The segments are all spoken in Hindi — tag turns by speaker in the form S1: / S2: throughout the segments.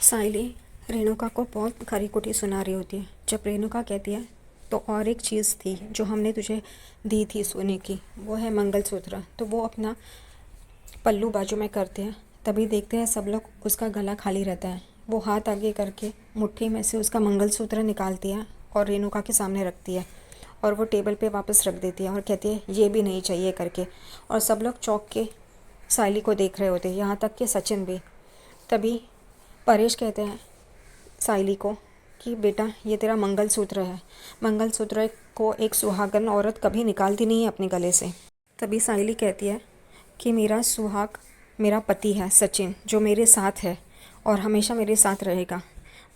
S1: साइली रेणुका को बहुत खरी खोटी सुना रही होती है। जब रेणुका कहती है तो और एक चीज़ थी जो हमने तुझे दी थी सोने की, वो है मंगलसूत्र। तो वो अपना पल्लू बाजू में करते हैं, तभी देखते हैं सब लोग उसका गला खाली रहता है। वो हाथ आगे करके मुट्ठी में से उसका मंगलसूत्र निकालती है और रेणुका के सामने रखती है और वो टेबल पे वापस रख देती है और कहती है ये भी नहीं चाहिए करके। और सब लोग चौंक के साइली को देख रहे होते हैं, यहाँ तक कि सचिन भी। तभी परेश कहते हैं साइली को कि बेटा ये तेरा मंगलसूत्र है। मंगलसूत्र को एक सुहागन औरत कभी निकालती नहीं है अपने गले से। तभी साइली कहती है कि मेरा सुहाग मेरा पति है सचिन, जो मेरे साथ है और हमेशा मेरे साथ रहेगा।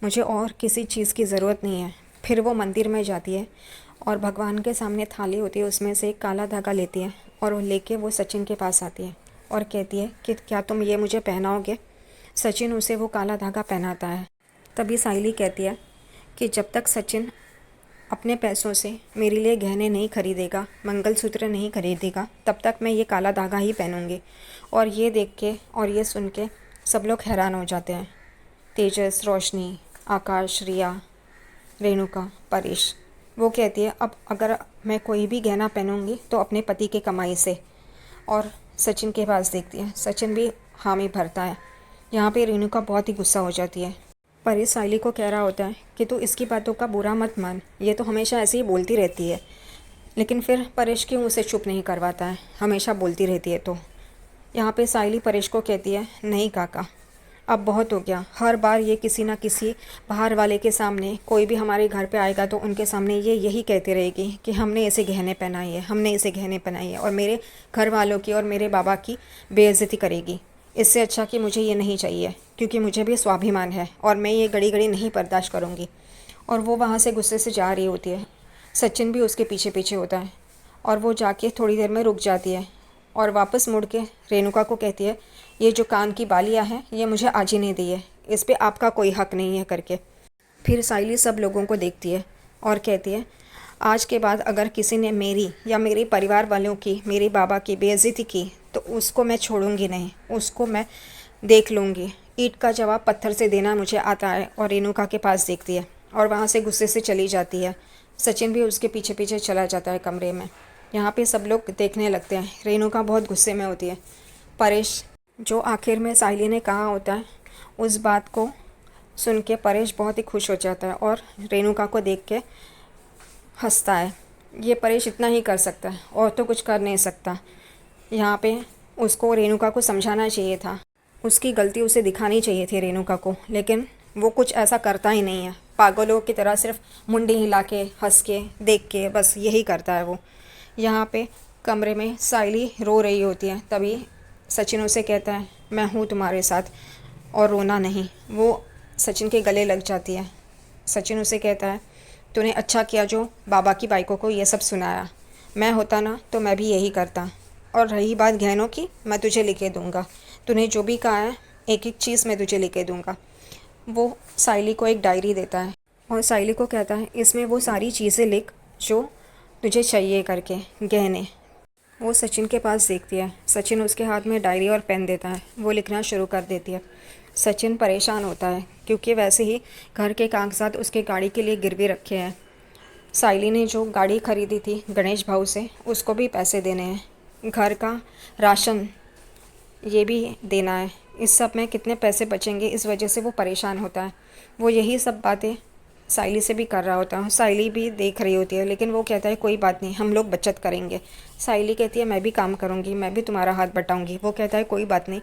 S1: मुझे और किसी चीज़ की ज़रूरत नहीं है। फिर वो मंदिर में जाती है और भगवान के सामने थाली होती है, उसमें से एक काला धागा लेती है और वो लेके वो सचिन के पास आती है और कहती है कि क्या तुम ये मुझे पहनाओगे। सचिन उसे वो काला धागा पहनाता है। तभी साइली कहती है कि जब तक सचिन अपने पैसों से मेरे लिए गहने नहीं खरीदेगा, मंगलसूत्र नहीं खरीदेगा, तब तक मैं ये काला धागा ही पहनूंगी। और ये देख के और ये सुन के सब लोग हैरान हो जाते हैं। तेजस, रोशनी, आकाश, रिया, रेणुका, परेश। वो कहती है अब अगर मैं कोई भी गहना पहनूंगी तो अपने पति के कमाई से। और सचिन के पास देखती है, सचिन भी हामी भरता है। यहाँ पे रेणुका बहुत ही गुस्सा हो जाती है। परेश साइली को कह रहा होता है कि तू इसकी बातों का बुरा मत मान, ये तो हमेशा ऐसे ही बोलती रहती है। लेकिन फिर परेश क्यों उसे चुप नहीं करवाता है, हमेशा बोलती रहती है। तो यहाँ पे साइली परेश को कहती है नहीं काका, अब बहुत हो गया। हर बार ये किसी ना किसी बाहर वाले के सामने, कोई भी हमारे घर पे आएगा तो उनके सामने ये यही कहती रहेगी कि हमने इसे गहने पहनाए है, हमने इसे गहने पहनाए है, और मेरे घर वालों की और मेरे बाबा की बेइज्जती करेगी। इससे अच्छा कि मुझे ये नहीं चाहिए, क्योंकि मुझे भी स्वाभिमान है और मैं ये घड़ी घड़ी नहीं बर्दाश्त करूँगी। और वो वहाँ से गुस्से से जा रही होती है। सचिन भी उसके पीछे पीछे होता है और वो जाके थोड़ी देर में रुक जाती है और वापस मुड़ के रेणुका को कहती है ये जो कान की बालियाँ हैं ये मुझे आज ही नहीं दी है, इस पे आपका कोई हक नहीं है करके। फिर साइली सब लोगों को देखती है और कहती है आज के बाद अगर किसी ने मेरी या मेरे परिवार वालों की, मेरे बाबा की बेइज्जती की तो उसको मैं छोड़ूंगी नहीं, उसको मैं देख लूँगी। ईंट का जवाब पत्थर से देना मुझे आता है। और रेणुका के पास देखती है और वहाँ से गुस्से से चली जाती है। सचिन भी उसके पीछे पीछे चला जाता है कमरे में। यहाँ पे सब लोग देखने लगते हैं। रेणुका बहुत गुस्से में होती है। परेश, जो आखिर में साइली ने कहा होता है, उस बात को सुन के परेश बहुत ही खुश हो जाता है और रेणुका को देख के हंसता है। ये परेश इतना ही कर सकता है और तो कुछ कर नहीं सकता। यहाँ पे उसको रेणुका को समझाना चाहिए था, उसकी गलती उसे दिखानी चाहिए थी रेणुका को, लेकिन वो कुछ ऐसा करता ही नहीं है। पागलों की तरह सिर्फ मुंडी हिला के, हंस के, देख के, बस यही करता है वो। यहाँ पे कमरे में साइली रो रही होती है। तभी सचिन उसे कहता है मैं हूँ तुम्हारे साथ और रोना नहीं। वो सचिन के गले लग जाती है। सचिन उसे कहता है तूने अच्छा किया जो बाबा की बाइकों को ये सब सुनाया, मैं होता ना तो मैं भी यही करता। और रही बात गहनों की, मैं तुझे लिखे दूंगा, तूने जो भी कहा है एक एक चीज़ मैं तुझे लिखे दूंगा। वो साइली को एक डायरी देता है और साइली को कहता है इसमें वो सारी चीज़ें लिख जो तुझे चाहिए करके, गहने। वो सचिन के पास देखती है। सचिन उसके हाथ में डायरी और पेन देता है। वो लिखना शुरू कर देती है। सचिन परेशान होता है क्योंकि वैसे ही घर के कागजात उसके गाड़ी के लिए गिरवी रखे हैं। साइली ने जो गाड़ी खरीदी थी गणेश भाऊ से, उसको भी पैसे देने हैं। घर का राशन ये भी देना है। इस सब में कितने पैसे बचेंगे, इस वजह से वो परेशान होता है। वो यही सब बातें साइली से भी कर रहा होता है। साइली भी देख रही होती है, लेकिन वो कहता है कोई बात नहीं, हम लोग बचत करेंगे। साइली कहती है मैं भी काम करूँगी, मैं भी तुम्हारा हाथ बटाऊँगी। वो कहता है कोई बात नहीं,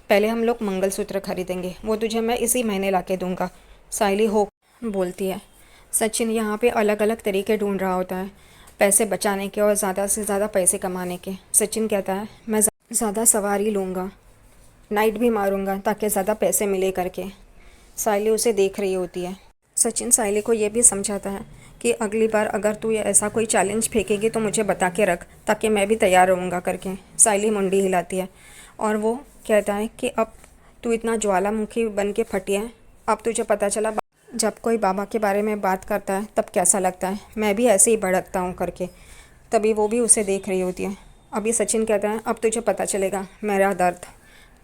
S1: पहले हम लोग मंगलसूत्र खरीदेंगे, वो तुझे मैं इसी महीने ला के दूँगा। साइली हो बोलती है। सचिन यहाँ पे अलग अलग तरीके ढूंढ रहा होता है पैसे बचाने के और ज़्यादा से ज़्यादा पैसे कमाने के। सचिन कहता है मैं ज़्यादा सवारी लूँगा, नाइट भी मारूंगा ताकि ज़्यादा पैसे मिले करके। साइली उसे देख रही होती है। सचिन साइली को ये भी समझाता है कि अगली बार अगर तू ये ऐसा कोई चैलेंज फेंकेगी तो मुझे बता के रख, ताकि मैं भी तैयार रहूँगा करके। साइली मुंडी हिलाती है और वो कहता है कि अब तू इतना ज्वालामुखी बन के फटी है, अब तुझे पता चला जब कोई बाबा के बारे में बात करता है तब कैसा लगता है, मैं भी ऐसे ही भड़कता हूँ करके। तभी वो भी उसे देख रही होती है। अभी सचिन कहता है अब तुझे पता चलेगा मेरा दर्द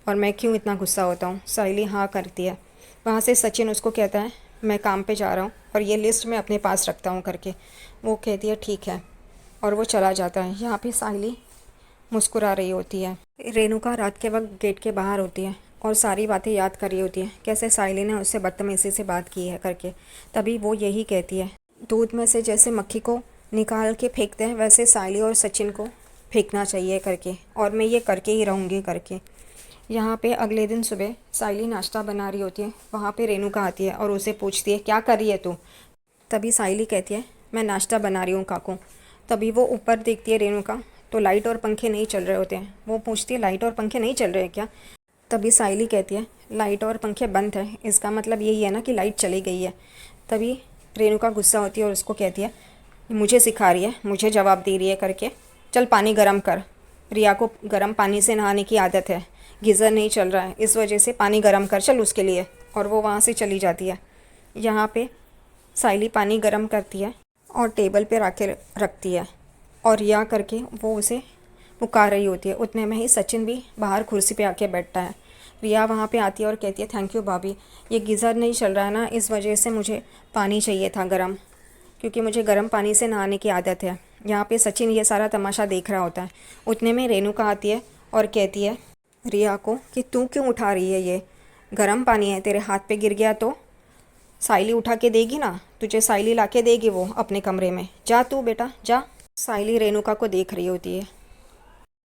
S1: और मैं क्यों इतना गुस्सा होता हूँ। साइली हाँ करती है। वहाँ से सचिन उसको कहता है मैं काम पे जा रहा हूँ और ये लिस्ट मैं अपने पास रखता हूँ करके। वो कहती है ठीक है और वो चला जाता है। यहाँ पे साइली मुस्कुरा रही होती है। रेणुका रात के वक्त गेट के बाहर होती है और सारी बातें याद कर रही होती है, कैसे साइली ने उससे बदतमीज़ी से बात की है करके। तभी वो यही कहती है, दूध में से जैसे मक्खी को निकाल के फेंकते हैं वैसे साइली और सचिन को फेंकना चाहिए करके, और मैं ये करके ही रहूँगी करके। यहाँ पे अगले दिन सुबह साइली नाश्ता बना रही होती है। वहाँ पे रेणुका आती है और उसे पूछती है क्या कर रही है तू। तभी साइली कहती है मैं नाश्ता बना रही हूँ काकू। तभी वो ऊपर देखती है रेणुका, तो लाइट और पंखे नहीं चल रहे होते हैं। वो पूछती है लाइट और पंखे नहीं चल रहे हैं क्या। तभी साइली कहती है लाइट और पंखे बंद है, इसका मतलब यही है ना कि लाइट चली गई है। तभी रेणुका गुस्सा होती है और उसको कहती है मुझे सिखा रही है, मुझे जवाब दे रही है करके, चल पानी गर्म कर। रिया को गर्म पानी से नहाने की आदत है, गीज़र नहीं चल रहा है इस वजह से पानी गर्म कर चल उसके लिए। और वो वहाँ से चली जाती है। यहाँ पे साइली पानी गर्म करती है और टेबल पे रखती है और रिया करके वो उसे पुकार रही होती है। उतने में ही सचिन भी बाहर कुर्सी पे आके बैठता है। रिया वहाँ पे आती है और कहती है थैंक यू भाभी, ये गीज़र नहीं चल रहा है ना, इस वजह से मुझे पानी चाहिए था गर्म, क्योंकि मुझे गर्म पानी से नहाने की आदत है। यहाँ पे सचिन ये सारा तमाशा देख रहा होता है। उतने में रेणुका आती है और कहती है रिया को कि तू क्यों उठा रही है, ये गर्म पानी है, तेरे हाथ पे गिर गया तो साइली उठा के देगी ना, तुझे साइली ला के देगी वो अपने कमरे में, जा तू बेटा जा। साइली रेणुका को देख रही होती है